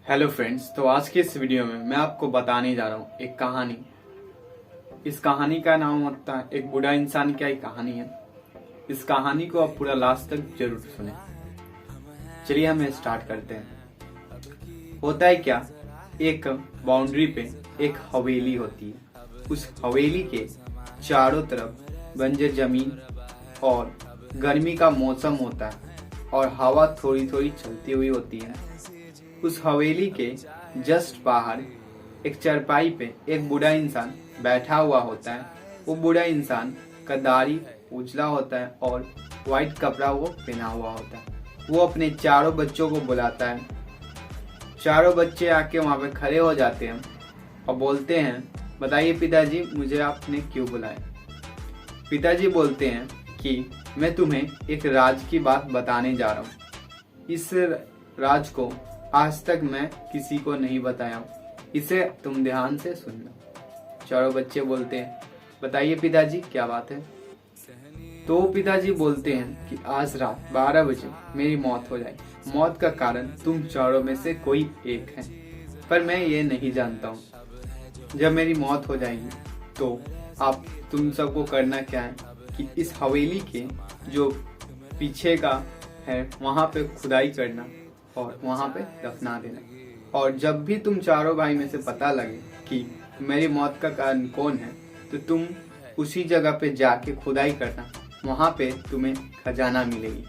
Hello friends, तो आज की इस वीडियो में मैं आपको बताने जा रहा हूँ एक कहानी। इस कहानी का नाम होता है एक बूढ़ा इंसान की एक कहानी है। इस कहानी को आप पूरा लास्ट तक जरूर सुने। चलिए हम स्टार्ट करते हैं। होता है क्या, एक बाउंड्री पे एक हवेली होती है। उस हवेली के चारों तरफ बंजर जमीन और गर्मी का मौसम होता है और हवा थोड़ी थोड़ी चलती हुई होती है। उस हवेली के जस्ट बाहर एक चारपाई पे एक बूढ़ा इंसान बैठा हुआ होता है। वो बूढ़ा इंसान का दाढ़ी उजला होता है और वाइट कपड़ा वो पहना हुआ होता है। वो अपने चारों बच्चों को बुलाता है। चारों बच्चे आके वहाँ पे खड़े हो जाते हैं और बोलते हैं, बताइए पिताजी, मुझे आपने क्यों बुलाया। पिताजी बोलते हैं कि मैं तुम्हें एक राज की बात बताने जा रहा हूँ। इस राज को आज तक मैं किसी को नहीं बताया हूँ, इसे तुम ध्यान से सुनना। चारों बच्चे बोलते हैं, बताइए पिताजी, क्या बात है। तो पिताजी बोलते हैं कि आज रात 12 बजे मेरी मौत हो जाएगी। मौत का कारण तुम चारों में से कोई एक है, पर मैं ये नहीं जानता हूँ। जब मेरी मौत हो जाएगी तो आप तुम सबको करना क्या है कि इस हवेली के जो पीछे का है वहाँ पे खुदाई करना और वहाँ पे दफना देना। और जब भी तुम चारों भाई में से पता लगे कि मेरी मौत का कारण कौन है तो तुम उसी जगह पे जाके खुदाई करना, वहाँ पे तुम्हें खजाना मिलेगी।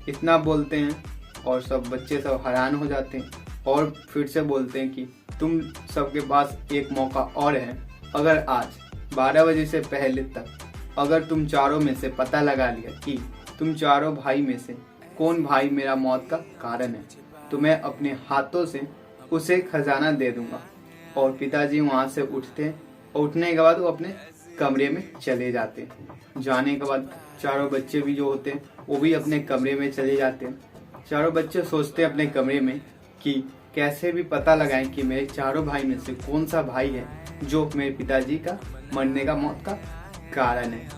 इतना बोलते हैं और सब बच्चे सब हैरान हो जाते हैं और फिर से बोलते हैं कि तुम सबके पास एक मौका और है। अगर आज 12 बजे से पहले तक अगर तुम चारों में से पता लगा लिया कि तुम चारों भाई में से कौन भाई मेरा मौत का कारण है तो मैं अपने हाथों से उसे खजाना दे दूंगा। और पिताजी वहां से उठते हैं और उठने के बाद वो अपने कमरे में चले जाते हैं। जाने के बाद चारों बच्चे भी जो होते हैं वो भी अपने कमरे में चले जाते हैं। चारों बच्चे सोचते हैं अपने कमरे में कि कैसे भी पता लगाएं कि मेरे चारों भाई में से कौन सा भाई है जो मेरे पिताजी का मरने का मौत का कारण है।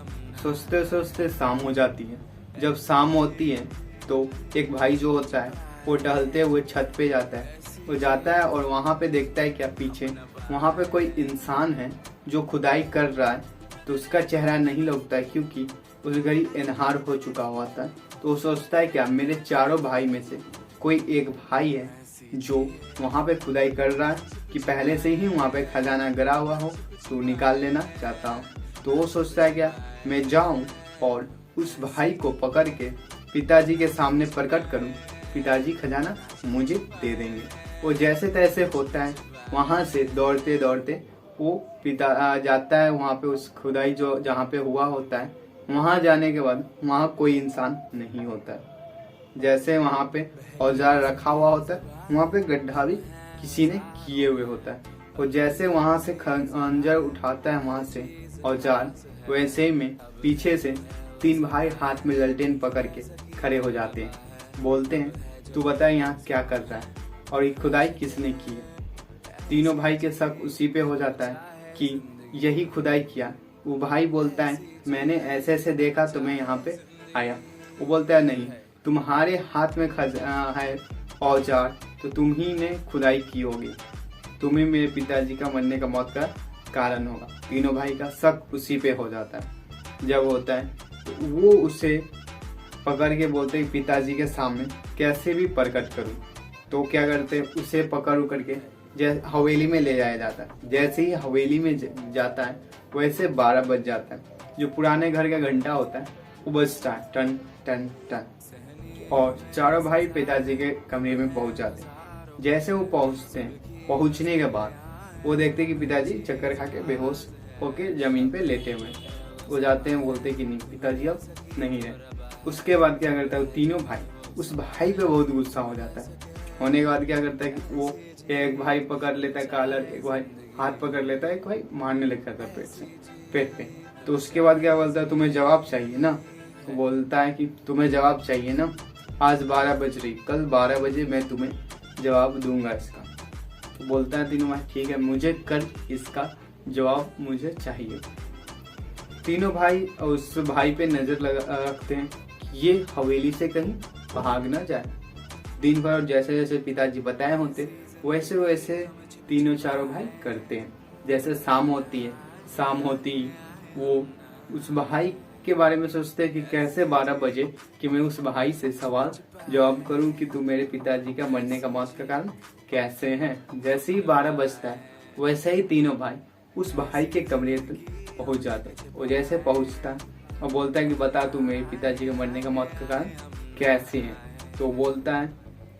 सोचते सोचते शाम हो जाती है। जब शाम होती है तो एक भाई जो होता है वो टहलते हुए छत पे जाता है। वो जाता है और वहाँ पे देखता है क्या पीछे वहाँ पे कोई इंसान है जो खुदाई कर रहा है। तो उसका चेहरा नहीं लगता है क्योंकि उस घड़ी एनहार हो चुका हुआ था। तो वो सोचता है क्या मेरे चारों भाई में से कोई एक भाई है जो वहाँ पे खुदाई कर रहा है कि पहले से ही वहाँ पे खजाना गिरा हुआ हो तो निकाल लेना चाहता हूँ। तो वो सोचता है क्या मैं जाऊँ और उस भाई को पकड़ के पिताजी के सामने प्रकट करूं, पिताजी खजाना मुझे दे देंगे। वो जैसे तैसे होता है, वहां से दौड़ते दौड़ते वो पिता जाता है वहां पे उस खुदाई जो जहाँ पे हुआ होता है। वहां जाने के बाद वहां कोई इंसान नहीं होता है। जैसे वहां पे औजार रखा हुआ होता है वहां पे गड्ढा भी किसी ने किए हुए होता है। वो जैसे वहां से खंजर उठाता है वहां से औजार, वैसे में पीछे से 3 भाई हाथ में ललटेन पकड़ के खड़े हो जाते हैं। बोलते हैं, तू बता यहाँ क्या कर रहा है और ये खुदाई किसने की है। तीनों भाई के शक उसी पे हो जाता है कि यही खुदाई किया। वो भाई बोलता है, मैंने ऐसे ऐसे देखा तो मैं यहाँ पे आया। वो बोलता है, नहीं, तुम्हारे हाथ में है औजार तो तुम ही ने खुदाई की होगी, तुम्ही मेरे पिताजी का मरने का मौत का कारण होगा। तीनों भाई का शक उसी पे हो जाता है। जब होता है तो वो उसे पकड़ के बोलते हैं पिताजी के सामने कैसे भी प्रकट करूं। तो क्या करते हैं, उसे पकड़ करके हवेली में ले जाया जाता है। जैसे ही हवेली में जाता है वैसे 12 बज जाता है। जो पुराने घर का घंटा होता है वो बजता है टन टन टन। और चारों भाई पिताजी के कमरे में पहुंच जाते हैं। जैसे वो पहुंचते हैं, पहुंचने के बाद वो देखते हैं कि पिताजी चक्कर खा के बेहोश होके जमीन पे लेटे हुए हैं। वो जाते हैं, बोलते हैं कि नहीं, पिताजी अब नहीं रहे। उसके बाद क्या करता है, तीनों भाई उस भाई पे बहुत गुस्सा हो जाता है। होने के बाद क्या करता है कि वो एक भाई पकड़ लेता है कॉलर, एक भाई हाथ पकड़ लेता है, एक भाई मारने लगता है पेट पे। तो उसके बाद क्या बोलता है, तुम्हें जवाब चाहिए ना। तो बोलता है कि तुम्हें जवाब चाहिए ना, आज 12 बज रही, कल 12 बजे मैं तुम्हें जवाब दूंगा इसका। तो बोलता है तीनों भाई, ठीक है, मुझे कल इसका जवाब मुझे चाहिए। तीनों भाई उस भाई पे नजर रखते हैं कि ये हवेली से कहीं भाग ना जाए। दिन भर जैसे जैसे पिताजी बताए होते वैसे वैसे तीनों चारों भाई करते हैं। जैसे शाम होती वो उस भाई के बारे में सोचते हैं कि कैसे 12 बजे कि मैं उस भाई से सवाल जवाब करूं कि तू मेरे पिताजी का मरने का मौत का कारण कैसे हैं। जैसे ही 12 बजता है वैसे ही तीनों भाई उस भाई के कमरे तक पहुंच जाते हैं। वो जैसे पहुंचता है और बोलता है कि बता तू मेरे पिताजी का मरने का मौत का कारण कैसे है। तो बोलता है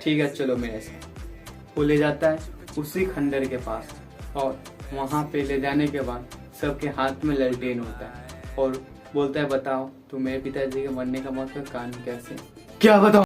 ठीक है चलो मेरे साथ। वो ले जाता है उसी खंडर के पास और वहां पे ले जाने के बाद सबके हाथ में ललटेन होता है और बोलता है बताओ तू मेरे पिताजी के मरने का मौत का कारण कैसे। क्या बताओ।